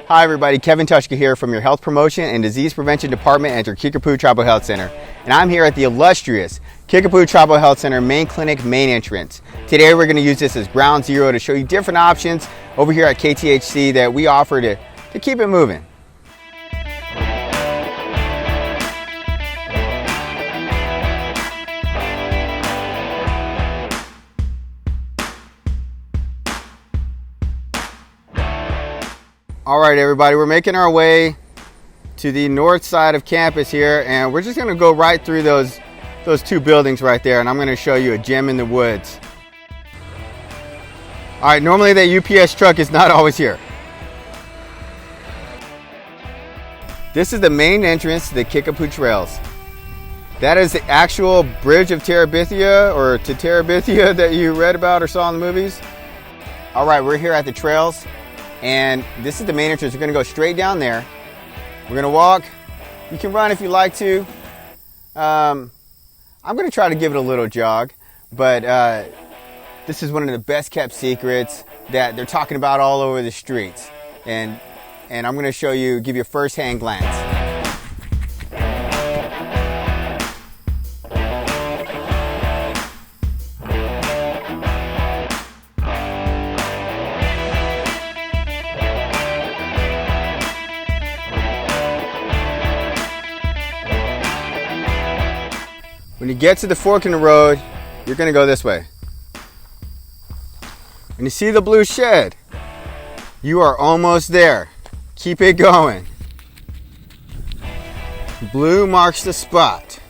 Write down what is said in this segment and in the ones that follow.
Hi everybody, Kevin Tushka here from your Health Promotion and Disease Prevention Department at your Kickapoo Tribal Health Center. And I'm here at the illustrious Kickapoo Tribal Health Center main clinic main entrance. Today we're going to use this as ground zero to show you different options over here at KTHC that we offer to keep it moving. All right, everybody, we're making our way to the north side of campus here, and we're just going to go right through those two buildings right there, and I'm going to show you a gem in the woods. All right, normally that UPS truck is not always here. This is the main entrance to the Kickapoo Trails. That is the actual bridge of Terabithia, or to Terabithia, that you read about or saw in the movies. All right, we're here at the trails. And this is the main entrance. We're going to go straight down there. We're going to walk. You can run if you like to. I'm going to try to give it a little jog. But this is one of the best kept secrets that they're talking about all over the streets. And I'm going to show you, give you a first-hand glance. When you get to the fork in the road, you're going to go this way. When you see the blue shed, you are almost there. Keep it going. Blue marks the spot.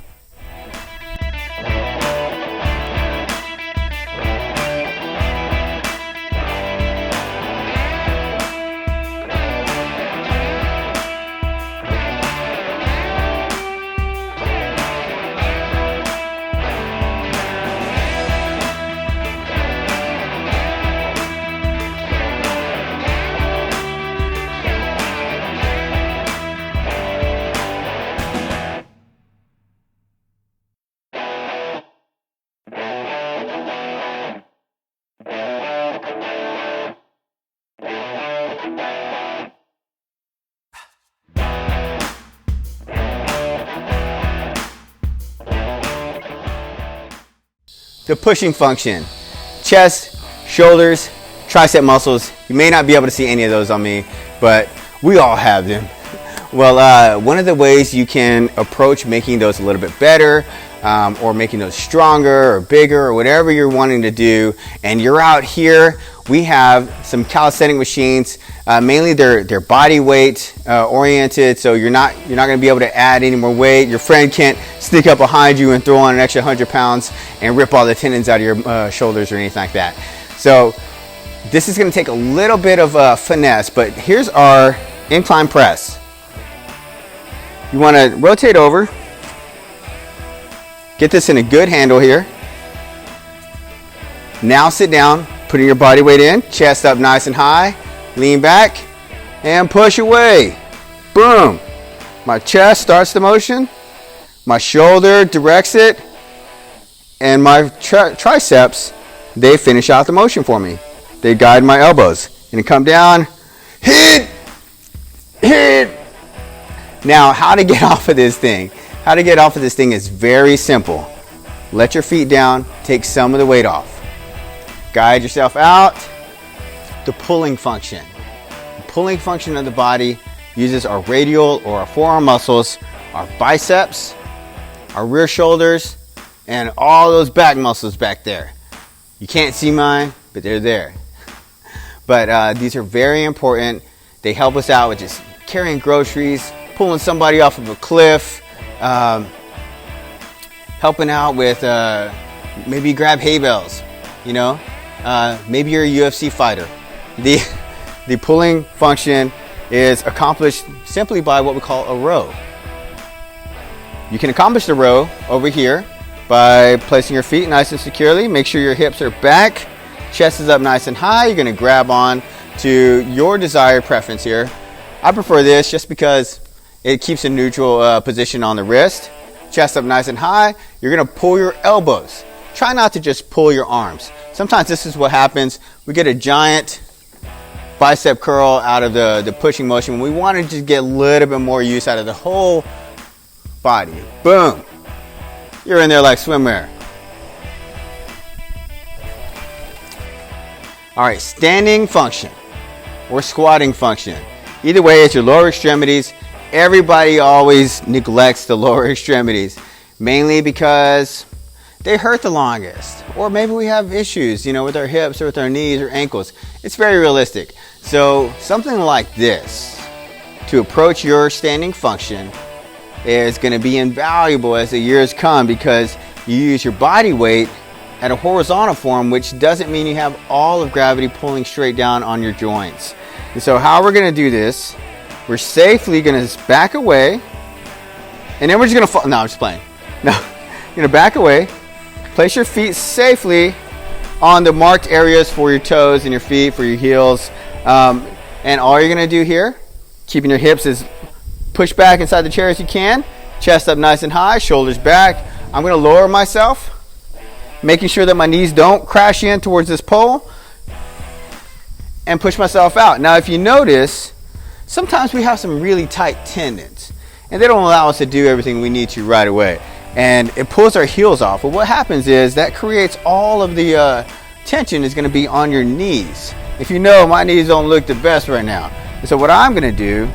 The pushing function, chest, shoulders, tricep muscles. You may not be able to see any of those on me, but we all have them. Well, one of the ways you can approach making those a little bit better, or making those stronger or bigger or whatever you're wanting to do, and you're out here, we have some calisthenic machines. Mainly they're body weight oriented, so you're not going to be able to add any more weight. Your friend can't sneak up behind you and throw on an extra 100 pounds and rip all the tendons out of your shoulders or anything like that. So this is going to take a little bit of finesse, but here's our incline press. You want to rotate over, get this in a good handle here. Now sit down, putting your body weight in, chest up nice and high, lean back, and push away. Boom. My chest starts the motion, my shoulder directs it, and my triceps, they finish out the motion for me. They guide my elbows. And come down, hit. Now, how to get off of this thing? How to get off of this thing is very simple. Let your feet down, take some of the weight off. Guide yourself out. The pulling function. The pulling function of the body uses our radial or our forearm muscles, our biceps, our rear shoulders, and all those back muscles back there. You can't see mine, but they're there. But these are very important. They help us out with just carrying groceries, pulling somebody off of a cliff, helping out with maybe grab hay bales, you know. Maybe you're a UFC fighter. The pulling function is accomplished simply by what we call a row. You can accomplish the row over here by placing your feet nice and securely. Make sure your hips are back, chest is up nice and high. You're going to grab on to your desired preference here. I prefer this just because it keeps a neutral position on the wrist. Chest up nice and high. You're going to pull your elbows try not to just pull your arms. Sometimes this is what happens. We get a giant bicep curl out of the pushing motion. We want to just get a little bit more use out of the whole body. Boom. You're in there like swimwear. All right, standing function or squatting function. Either way, it's your lower extremities. Everybody always neglects the lower extremities, mainly because they hurt the longest. Or maybe we have issues, with our hips or with our knees or ankles. It's very realistic. So something like this to approach your standing function is going to be invaluable as the years come, because you use your body weight at a horizontal form, which doesn't mean you have all of gravity pulling straight down on your joints. And so how we're going to do this, we're safely going to back away, and then we're just going to fall. No, I'm just playing. No, you're going to back away, place your feet safely on the marked areas for your toes and your feet, for your heels. And all you're going to do here, keeping your hips as push back inside the chair as you can, chest up nice and high, shoulders back. I'm going to lower myself, making sure that my knees don't crash in towards this pole, and push myself out. Now, if you notice, sometimes we have some really tight tendons, and they don't allow us to do everything we need to right away. And it pulls our heels off. But what happens is that creates all of the tension is going to be on your knees. If you know, my knees don't look the best right now. And so what I'm going to do,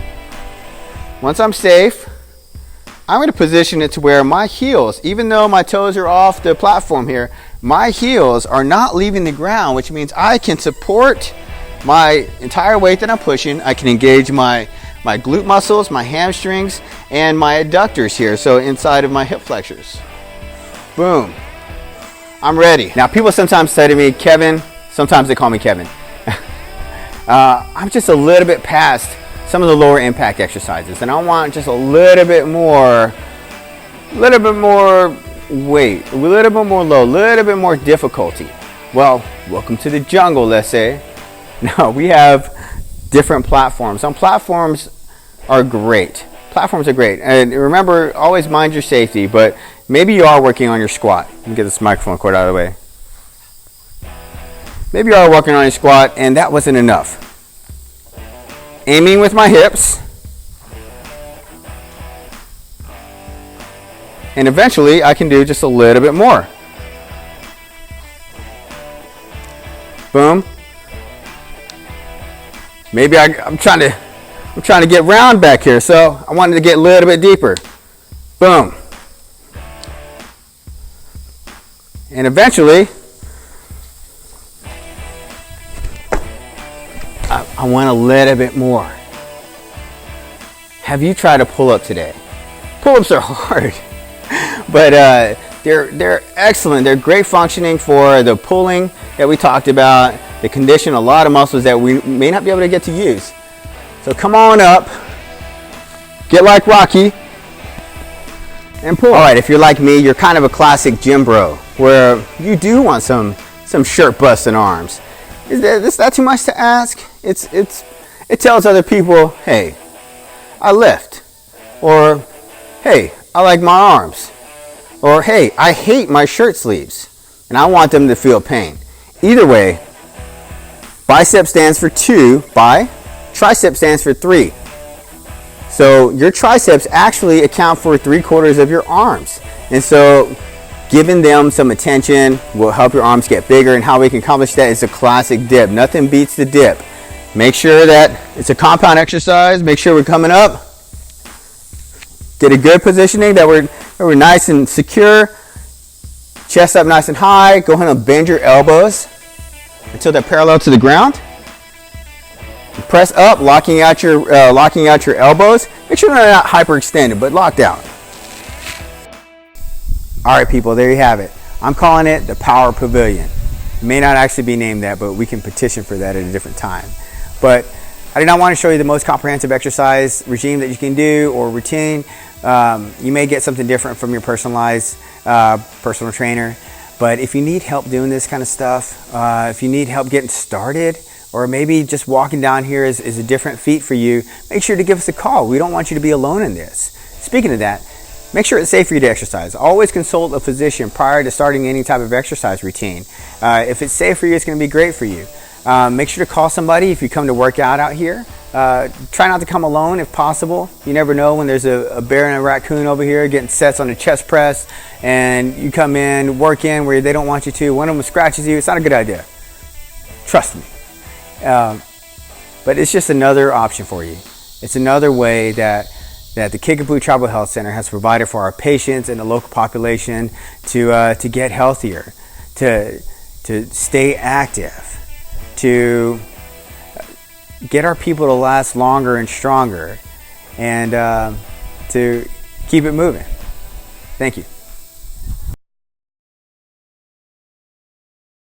once I'm safe, I'm going to position it to where my heels, even though my toes are off the platform here, my heels are not leaving the ground, which means I can support my entire weight that I'm pushing. I can engage my glute muscles, my hamstrings, and my adductors here, so inside of my hip flexors. Boom. I'm ready. Now, people sometimes say to me, Kevin, sometimes they call me Kevin. I'm just a little bit past some of the lower impact exercises, and I want just a little bit more weight, a little bit more load, a little bit more difficulty. Well, welcome to the jungle, let's say. Now, we have different platforms. Some platforms are great. Platforms are great. And remember, always mind your safety, but maybe you are working on your squat. Let me get this microphone cord out of the way. Maybe you are working on your squat and that wasn't enough. Aiming with my hips. And eventually I can do just a little bit more. Boom. Maybe I'm trying to get round back here, so I wanted to get a little bit deeper. Boom. And eventually, I want a little bit more. Have you tried a pull-up today? Pull-ups are hard, but they're excellent. They're great functioning for the pulling that we talked about. They condition a lot of muscles that we may not be able to get to use. So come on up, get like Rocky, and pull. All right, if you're like me, you're kind of a classic gym bro, where you do want some shirt busting arms. Is that too much to ask? It tells other people, hey, I lift, or hey, I like my arms, or hey, I hate my shirt sleeves, and I want them to feel pain. Either way, bicep stands for 2, tricep stands for 3. So your triceps actually account for 3/4 of your arms. And so giving them some attention will help your arms get bigger, and how we can accomplish that is a classic dip. Nothing beats the dip. Make sure that it's a compound exercise. Make sure we're coming up. Get a good positioning, that we're nice and secure. Chest up nice and high. Go ahead and bend your elbows until they're parallel to the ground. Press up, locking out your elbows. Make sure they're not hyperextended, but locked out. All right, people, there you have it. I'm calling it the Power Pavilion. It may not actually be named that, but we can petition for that at a different time. But I did not want to show you the most comprehensive exercise regime that you can do, or routine. You may get something different from your personalized personal trainer. But if you need help doing this kind of stuff, if you need help getting started, or maybe just walking down here is a different feat for you, make sure to give us a call. We don't want you to be alone in this. Speaking of that, make sure it's safe for you to exercise. Always consult a physician prior to starting any type of exercise routine. If it's safe for you, it's going to be great for you. Make sure to call somebody if you come to work out here. Try not to come alone if possible. You never know when there's a bear and a raccoon over here getting sets on a chest press, and you come in, work in where they don't want you to. One of them scratches you. It's not a good idea. Trust me. But it's just another option for you. It's another way that the Kickapoo Tribal Health Center has provided for our patients and the local population to get healthier, to stay active, to get our people to last longer and stronger, and to keep it moving. Thank you.